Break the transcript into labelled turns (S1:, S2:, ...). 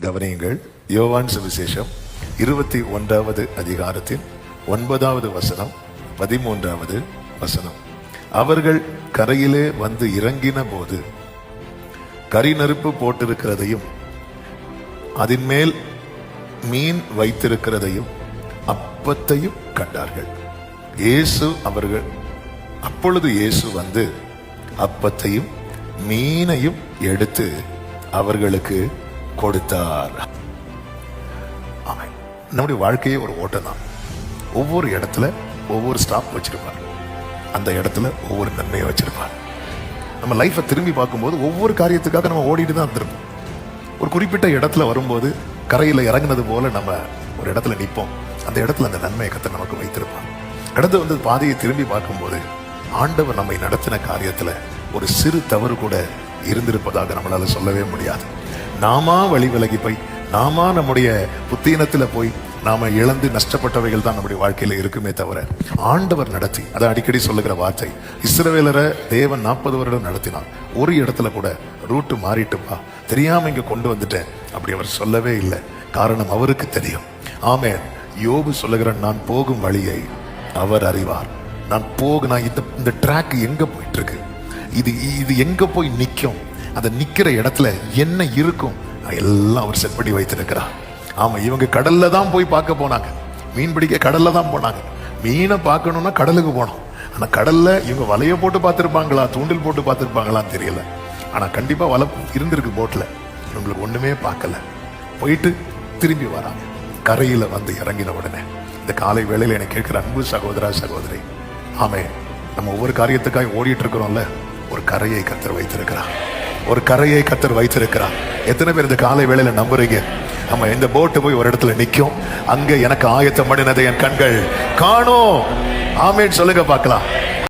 S1: கவனியுங்கள். யோவான் சுவிசேஷம் 21வது அதிகாரத்தின் 9வது வசனம் 13வது வசனம். அவர்கள் கரையிலே வந்து இறங்கின போது கரி நெருப்பு போட்டிருக்கிறதையும் அதன் மேல் மீன் வைத்திருக்கிறதையும் அப்பத்தையும் கண்டார்கள். அப்பொழுது இயேசு வந்து அப்பத்தையும் மீனையும் எடுத்து அவர்களுக்கு கொடுத்தார். நம்முடைய வாழ்க்கையே ஒரு ஓட்டம் தான். ஒவ்வொரு இடத்துல ஒவ்வொரு ஸ்டாப் வச்சிருப்பார். அந்த இடத்துல ஒவ்வொரு நன்மையை வச்சிருப்பார். நம்ம லைஃபை திரும்பி பார்க்கும்போது ஒவ்வொரு காரியத்துக்காக நம்ம ஓடிட்டு தான் இருந்திருப்போம். ஒரு குறிப்பிட்ட இடத்துல வரும்போது கரையில் இறங்கினது போல நம்ம ஒரு இடத்துல நிற்போம். அந்த இடத்துல அந்த நன்மையை கர்த்தர் நமக்கு வைத்திருப்பார். கடந்து வந்து பாதையை திரும்பி பார்க்கும்போது ஆண்டவர் நம்மை நடத்தின காரியத்துல ஒரு சிறு தவறு கூட இருந்திருப்பதாக நம்மளால சொல்லவே முடியாது. நாமா வழி விலகி போய் நாமா நம்முடைய புத்தீனத்துல போய் நாம இழந்து நஷ்டப்பட்டவைகள் தான் நம்முடைய வாழ்க்கையில இருக்குமே தவிர ஆண்டவர் நடத்தி, அதை அடிக்கடி சொல்லுகிற வார்த்தை, இஸ்ரவேலரை தேவன் 40 வருடம் நடத்தினான். ஒரு இடத்துல கூட ரூட்டு மாறிட்டுப்பா தெரியாம இங்க கொண்டு வந்துட்டேன் அப்படி அவர் சொல்லவே இல்லை. காரணம் அவருக்கு தெரியும். ஆமென். யோபு சொல்லுகிற, நான் போகும் வழியை அவர் அறிவார். நான் இந்த ட்ராக் எங்க போயிட்டு இருக்கு, இது எங்க போய் நிற்கும், அந்த நிக்கிற இடத்துல என்ன இருக்கும் எல்லாம் அவர் செட் பண்ணி வைத்திருக்கிறார். ஆமா, இவங்க கடல்ல தான் போய் பார்க்க போனாங்க. மீன் பிடிக்க கடல்ல தான் போனாங்க. மீனை பார்க்கணும்னா கடலுக்கு போனோம். ஆனா கடல்ல இவங்க வலைய போட்டு பார்த்திருப்பாங்களா, தூண்டில் போட்டு பார்த்திருப்பாங்களான்னு தெரியல. ஆனா கண்டிப்பா வலை இருந்திருக்கு போட்ல. இவங்களுக்கு ஒண்ணுமே பார்க்கல. போயிட்டு திரும்பி வராங்க. கரையில வந்து இறங்கின உடனே இந்த காலை வேளையில எனக்கு கேட்கிற அன்பு சகோதரா சகோதரி, ஆமே, நம்ம ஒவ்வொரு காரியத்துக்காக ஓடிட்டு இருக்கிறோம்ல, ஒரு கரையை கர்த்தர் வைத்திருக்கிறார். ஒரு கரையை கர்த்தர் வைத்திருக்கிறார். எத்தனை பேர் இந்த காலை வேளையில நம்புறீங்க? ஆமா, இந்த போட்டு போய் ஒரு இடத்துல நிக்கும், அங்க எனக்கு ஆயத்தம் பண்ணினதை என் கண்கள் காணோம். ஆமேன்னு சொல்லுங்க பார்க்கலாம்.